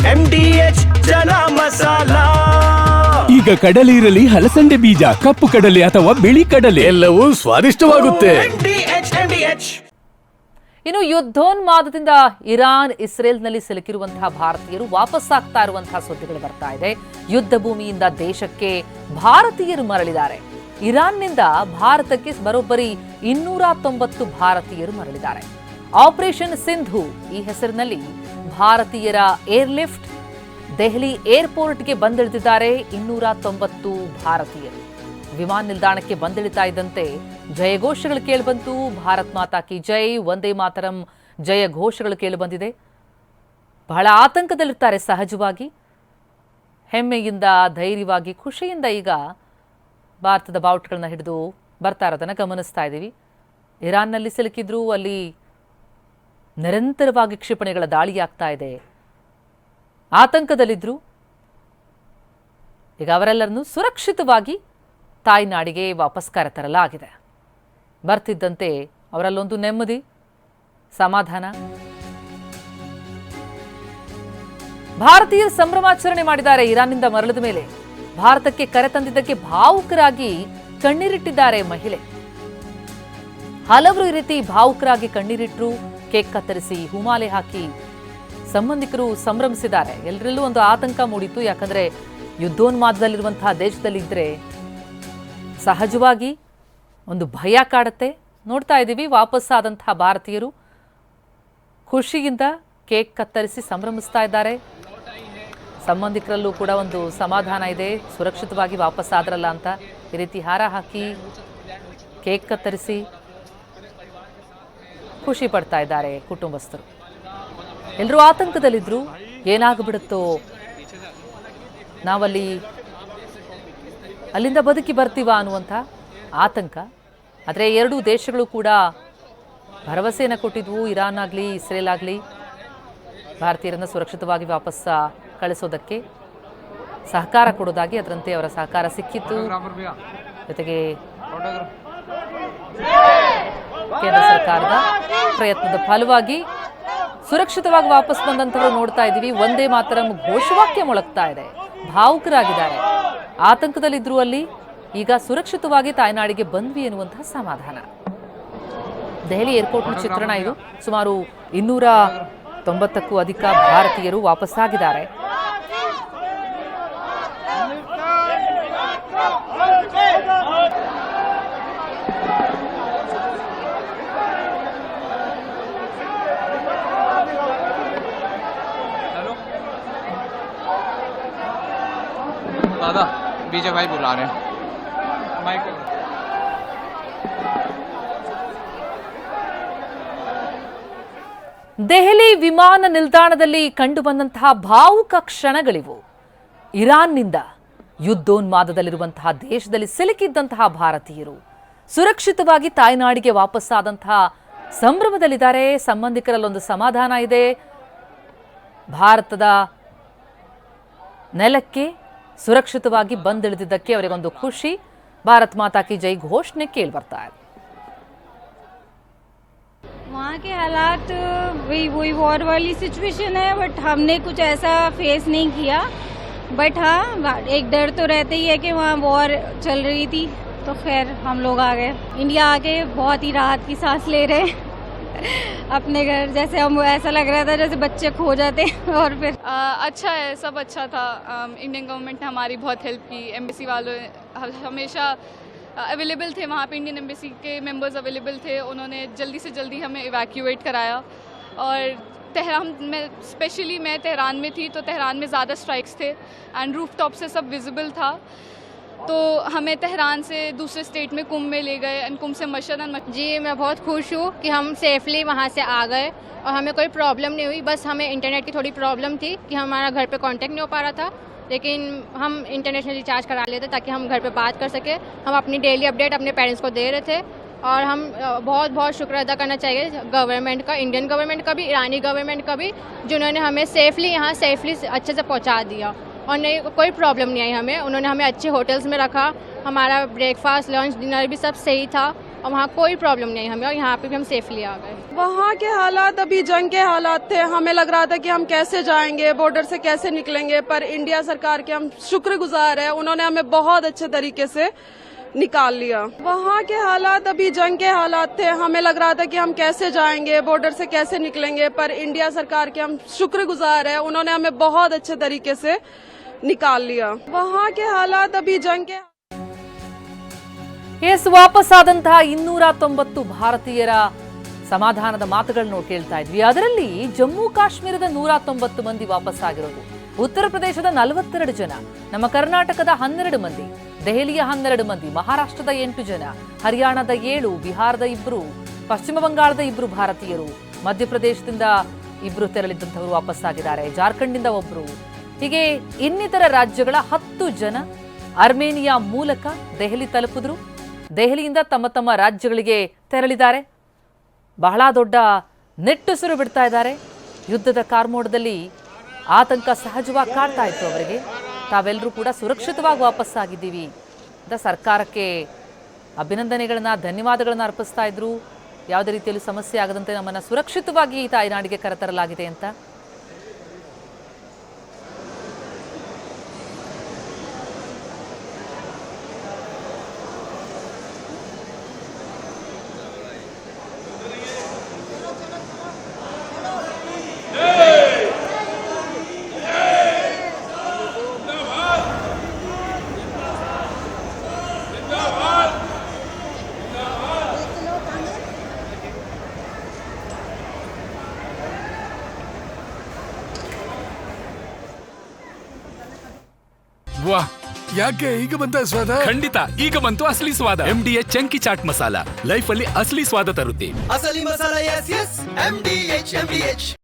MDH chana masala. ಈಗ ಕಡಲೆ ಇರಲಿ, ಹಲಸಂಡೆ ಬೀಜ, ಕಪ್ಪು ಕಡಲೆ ಅಥವಾ ಬಿಳಿ ಕಡಲೆ, ಎಲ್ಲವೂ ಸ್ವಾದಿಷ್ಟವಾಗುತ್ತೆ. ಇನ್ನು ಯುದ್ಧೋನ್ಮಾದದಿಂದ ಇರಾನ್ ಇಸ್ರೇಲ್ನಲ್ಲಿ ಸಿಲುಕಿರುವಂತಹ ಭಾರತೀಯರು ವಾಪಸ್ಸಾಗ್ತಾ ಇರುವಂತಹ ಸುದ್ದಿಗಳು ಬರ್ತಾ ಇದೆ. ಯುದ್ಧ ಭೂಮಿಯಿಂದ ದೇಶಕ್ಕೆ ಭಾರತೀಯರು ಮರಳಿದ್ದಾರೆ. ಇರಾನ್ನಿಂದ ಭಾರತಕ್ಕೆ ಬರೋಬ್ಬರಿ 290 ಭಾರತೀಯರು ಮರಳಿದ್ದಾರೆ. ಆಪರೇಷನ್ ಸಿಂಧು ಈ ಹೆಸರಿನಲ್ಲಿ ಭಾರತೀಯರ ಏರ್ಲಿಫ್ಟ್ ದೆಹಲಿ ಏರ್ಪೋರ್ಟ್ಗೆ ಬಂದಿಳಿದಿದ್ದಾರೆ. 290 ಭಾರತೀಯರು ವಿಮಾನ ನಿಲ್ದಾಣಕ್ಕೆ ಬಂದಿಳಿತಾ ಇದ್ದಂತೆ ಜಯಘೋಷಗಳು ಕೇಳಿಬಂತು. ಭಾರತ್ ಮಾತಾ ಕಿ ಜೈ, ವಂದೇ ಮಾತರಂ ಜಯ ಘೋಷಗಳು ಕೇಳಿಬಂದಿದೆ. ಬಹಳ ಆತಂಕದಲ್ಲಿರ್ತಾರೆ ಸಹಜವಾಗಿ. ಹೆಮ್ಮೆಯಿಂದ, ಧೈರ್ಯವಾಗಿ, ಖುಷಿಯಿಂದ ಈಗ ಭಾರತದ ಬಾವುಟಗಳನ್ನ ಹಿಡಿದು ಬರ್ತಾ ಇರೋದನ್ನು ಗಮನಿಸ್ತಾ ಇದ್ದೀವಿ. ಇರಾನ್ನಲ್ಲಿ ಸಿಲುಕಿದ್ರು, ಅಲ್ಲಿ ನಿರಂತರವಾಗಿ ಕ್ಷಿಪಣಿಗಳ ದಾಳಿಯಾಗ್ತಾ ಇದೆ. ಆತಂಕದಲ್ಲಿದ್ದರು. ಈಗ ಅವರೆಲ್ಲರನ್ನು ಸುರಕ್ಷಿತವಾಗಿ ತಾಯ್ನಾಡಿಗೆ ವಾಪಸ್ ಕರೆತರಲಾಗಿದೆ. ಬರ್ತಿದ್ದಂತೆ ಅವರಲ್ಲೊಂದು ನೆಮ್ಮದಿ, ಸಮಾಧಾನ. ಭಾರತೀಯರು ಸಂಭ್ರಮಾಚರಣೆ ಮಾಡಿದ್ದಾರೆ. ಇರಾನ್ನಿಂದ ಮರಳಿದ ಮೇಲೆ ಭಾರತಕ್ಕೆ ಕರೆತಂದಿದ್ದಕ್ಕೆ ಭಾವುಕರಾಗಿ ಕಣ್ಣೀರಿಟ್ಟಿದ್ದಾರೆ ಮಹಿಳೆ. ಹಲವರು ಈ ರೀತಿ ಭಾವುಕರಾಗಿ ಕಣ್ಣೀರಿಟ್ಟರು. ಕೇಕ್ ಕತ್ತರಿಸಿ, ಹೂಮಾಲೆ ಹಾಕಿ ಸಂಬಂಧಿಕರು ಸಂಭ್ರಮಿಸಿದ್ದಾರೆ. ಎಲ್ಲರಲ್ಲೂ ಒಂದು ಆತಂಕ ಮೂಡಿತ್ತು. ಯಾಕಂದ್ರೆ ಯುದ್ಧೋನ್ಮಾದದಲ್ಲಿರುವಂತಹ ದೇಶದಲ್ಲಿ ಇದ್ರೆ ಸಹಜವಾಗಿ ಒಂದು ಭಯ ಕಾಡುತ್ತೆ. ನೋಡ್ತಾ ಇದ್ದೀವಿ, ವಾಪಸ್ಸಾದಂತಹ ಭಾರತೀಯರು ಖುಷಿಯಿಂದ ಕೇಕ್ ಕತ್ತರಿಸಿ ಸಂಭ್ರಮಿಸ್ತಾ ಇದ್ದಾರೆ. ಸಂಬಂಧಿಕರಲ್ಲೂ ಕೂಡ ಒಂದು ಸಮಾಧಾನ ಇದೆ, ಸುರಕ್ಷಿತವಾಗಿ ವಾಪಸ್ಸಾದ್ರಲ್ಲ ಅಂತ. ಈ ರೀತಿ ಹಾರ ಹಾಕಿ ಕೇಕ್ ಕತ್ತರಿಸಿ ಖುಷಿ ಪಡ್ತಾ ಇದ್ದಾರೆ ಕುಟುಂಬಸ್ಥರು. ಎಲ್ಲರೂ ಆತಂಕದಲ್ಲಿದ್ರು. ಏನಾಗ್ಬಿಡುತ್ತೋ, ನಾವಲ್ಲಿ ಅಲ್ಲಿಂದ ಬದುಕಿ ಬರ್ತೀವಾ ಅನ್ನುವಂಥ ಆತಂಕ. ಆದರೆ ಎರಡೂ ದೇಶಗಳು ಕೂಡ ಭರವಸೆಯನ್ನು ಕೊಟ್ಟಿದ್ವು. ಇರಾನ್ ಆಗಲಿ ಇಸ್ರೇಲ್ ಆಗಲಿ ಭಾರತೀಯರನ್ನು ಸುರಕ್ಷಿತವಾಗಿ ವಾಪಸ್ ಕಳಿಸೋದಕ್ಕೆ ಸಹಕಾರ ಕೊಡೋದಾಗಿ, ಅದರಂತೆ ಅವರ ಸಹಕಾರ ಸಿಕ್ಕಿತ್ತು. ಜೊತೆಗೆ ಕೇಂದ್ರ ಸರ್ಕಾರದ ಪ್ರಯತ್ನದ ಫಲವಾಗಿ ಸುರಕ್ಷಿತವಾಗಿ ವಾಪಸ್ ಬಂದಂಥವರು ನೋಡ್ತಾ ಇದ್ದೀವಿ. ವಂದೇ ಮಾತರಂ ಘೋಷವಾಕ್ಯ ಮೊಳಗ್ತಾ ಇದೆ. ಭಾವುಕರಾಗಿದ್ದಾರೆ, ಆತಂಕದಲ್ಲಿದ್ರು. ಅಲ್ಲಿ ಈಗ ಸುರಕ್ಷಿತವಾಗಿ ತಾಯ್ನಾಡಿಗೆ ಬಂದ್ವಿ ಎನ್ನುವಂತಹ ಸಮಾಧಾನ. ದೆಹಲಿ ಏರ್ಪೋರ್ಟ್ನ ಚಿತ್ರಣ ಇದು. ಸುಮಾರು 290ಕ್ಕೂ ಅಧಿಕ ಭಾರತೀಯರು ವಾಪಸ್ಸಾಗಿದ್ದಾರೆ. दादा विजय भाई बुला रहे हैं माइक। ದೆಹಲಿ ವಿಮಾನ ನಿಲ್ದಾಣದಲ್ಲಿ ಕಂಡುಬಂದಂತಹ ಭಾವುಕ ಕ್ಷಣಗಳಿವು. ಇರಾನ್ನಿಂದ ಯುದ್ಧೋನ್ಮಾದದಲ್ಲಿರುವಂತಹ ದೇಶದಲ್ಲಿ ಸಿಲುಕಿದ್ದಂತಹ ಭಾರತೀಯರು ಸುರಕ್ಷಿತವಾಗಿ ತಾಯ್ನಾಡಿಗೆ ವಾಪಸ್ಸಾದಂತಹ ಸಂಭ್ರಮದಲ್ಲಿದ್ದಾರೆ. ಸಂಬಂಧಿಕರಲ್ಲೊಂದು ಸಮಾಧಾನ ಇದೆ. ಭಾರತದ ನೆಲಕ್ಕೆ ಸುರಕ್ಷಿತವಾಗಿ ಬಂದಿಳಿದಿದ್ದಕ್ಕೆ ಅವರಿಗೊಂದು ಖುಷಿ. ಭಾರತ್ ಮಾತಾ ಕಿ ಜೈ ಘೋಷಣೆ ಕೇಳಿ ಬರ್ತಾ ಇದೆ. वहाँ के हालात वही वॉर वाली सिचुएशन है, बट हमने कुछ ऐसा फेस नहीं किया. बट हाँ, एक डर तो रहता ही है कि वहाँ वॉर चल रही थी, तो खैर हम लोग आ गए. इंडिया आके बहुत ही राहत की सांस ले रहे हैं. अपने घर जैसे हम, ऐसा लग रहा था जैसे बच्चे खो जाते. और फिर अच्छा है, सब अच्छा था. इंडियन गवर्नमेंट ने हमारी बहुत हेल्प की. एम्बेसी वालों हमेशा अवेलेबल थे वहाँ पे. इंडियन एम्बेसी के मेंबर्स अवेलेबल थे. उन्होंने जल्दी से जल्दी हमें इवैक्यूएट कराया. और तेहरान में, स्पेशली मैं तेहरान में थी, तो तेहरान में ज़्यादा स्ट्राइक्स थे एंड रूफ टॉप से सब विजिबल था. तो हमें तेहरान से दूसरे स्टेट में कुंभ में ले गए एंड कुंभ से मशहद. जी मैं बहुत खुश हूँ कि हम सेफली वहाँ से आ गए और हमें कोई प्रॉब्लम नहीं हुई. बस हमें इंटरनेट की थोड़ी प्रॉब्लम थी कि हमारा घर पे कांटेक्ट नहीं हो पा रहा था, लेकिन हम इंटरनेशनल रिचार्ज करा लेते ताकि हम घर पे बात कर सके. हम अपनी डेली अपडेट अपने पेरेंट्स को दे रहे थे. और हम बहुत बहुत शुक्र अदा करना चाहिए गवर्नमेंट का, इंडियन गवर्नमेंट का भी, ईरानी गवर्नमेंट का भी, जिन्होंने हमें सेफली यहाँ सेफली अच्छे से पहुँचा दिया. और नहीं, कोई प्रॉब्लम नहीं आई हमें. उन्होंने हमें अच्छे होटल्स में रखा. हमारा ब्रेकफास्ट, लंच, डिनर भी सब सही था. और वहाँ कोई प्रॉब्लम नहीं हमें, और यहाँ पे भी हम सेफली आ गए। वहाँ के हालात अभी जंग के हालात थे, हमें लग रहा था कि हम कैसे जाएंगे, बॉर्डर से कैसे निकलेंगे, पर इंडिया सरकार के हम शुक्रगुजार है, उन्होंने हमें बहुत अच्छे तरीके से निकाल लिया। वहाँ के हालात अभी जंग के हालात थे, हमें लग रहा था कि हम कैसे जाएंगे, बॉर्डर से कैसे निकलेंगे, पर इंडिया सरकार के हम शुक्रगुजार है, उन्होंने हमें बहुत अच्छे तरीके से निकाल लिया। वहाँ के हालात अभी जंग के ಎಸ್ ವಾಪಸ್ಸಾದಂತಹ 290 ಭಾರತೀಯರ ಸಮಾಧಾನದ ಮಾತುಗಳನ್ನು ಕೇಳ್ತಾ ಇದ್ವಿ. ಅದರಲ್ಲಿ ಜಮ್ಮು ಕಾಶ್ಮೀರದ 190 ಮಂದಿ ವಾಪಸ್ಸಾಗಿರೋದು, ಉತ್ತರ ಪ್ರದೇಶದ 42 ಜನ, ನಮ್ಮ ಕರ್ನಾಟಕದ 12 ಮಂದಿ, ದೆಹಲಿಯ 12 ಮಂದಿ, ಮಹಾರಾಷ್ಟ್ರದ 8 ಜನ, ಹರಿಯಾಣದ 7, ಬಿಹಾರದ 2, ಪಶ್ಚಿಮ ಬಂಗಾಳದ 2 ಭಾರತೀಯರು, ಮಧ್ಯಪ್ರದೇಶದಿಂದ 2 ತೆರಳಿದ್ದಂಥವರು ವಾಪಸ್ಸಾಗಿದ್ದಾರೆ, ಜಾರ್ಖಂಡ್ನಿಂದ 1, ಹೀಗೆ ಇನ್ನಿತರ ರಾಜ್ಯಗಳ 10 ಜನ ಅರ್ಮೇನಿಯಾ ಮೂಲಕ ದೆಹಲಿ ತಲುಪಿದ್ರು. ದೆಹಲಿಯಿಂದ ತಮ್ಮ ತಮ್ಮ ರಾಜ್ಯಗಳಿಗೆ ತೆರಳಿದ್ದಾರೆ. ಬಹಳ ದೊಡ್ಡ ನೆಟ್ಟುಸಿರು ಬಿಡ್ತಾ ಇದ್ದಾರೆ. ಯುದ್ಧದ ಕಾರ್ಮೋಡದಲ್ಲಿ ಆತಂಕ ಸಹಜವಾಗಿ ಕಾಡ್ತಾ ಇತ್ತು ಅವರಿಗೆ. ತಾವೆಲ್ಲರೂ ಕೂಡ ಸುರಕ್ಷಿತವಾಗಿ ವಾಪಸ್ಸಾಗಿದ್ದೀವಿ ಅಂತ ಸರ್ಕಾರಕ್ಕೆ ಅಭಿನಂದನೆಗಳನ್ನ, ಧನ್ಯವಾದಗಳನ್ನ ಅರ್ಪಿಸ್ತಾ ಇದ್ರು. ಯಾವುದೇ ರೀತಿಯಲ್ಲಿ ಸಮಸ್ಯೆ ಆಗದಂತೆ ನಮ್ಮನ್ನು ಸುರಕ್ಷಿತವಾಗಿ ತಾಯ್ನಾಡಿಗೆ ಕರೆತರಲಾಗಿದೆ ಅಂತ. ವಾಹ್, ಯಾಕೆ ಈಗ ಬಂತ ಸ್ವಾದ? ಖಂಡಿತ ಈಗ ಬಂತು ಅಸಲಿ ಸ್ವಾದ. MDH chunky chaat masala life ಅಲ್ಲಿ ಅಸಲಿ ಸ್ವಾದ ತರುತ್ತೆ. ಅಸಲಿ ಮಸಾಲ, ಎಸ್ ಎಸ್ MDH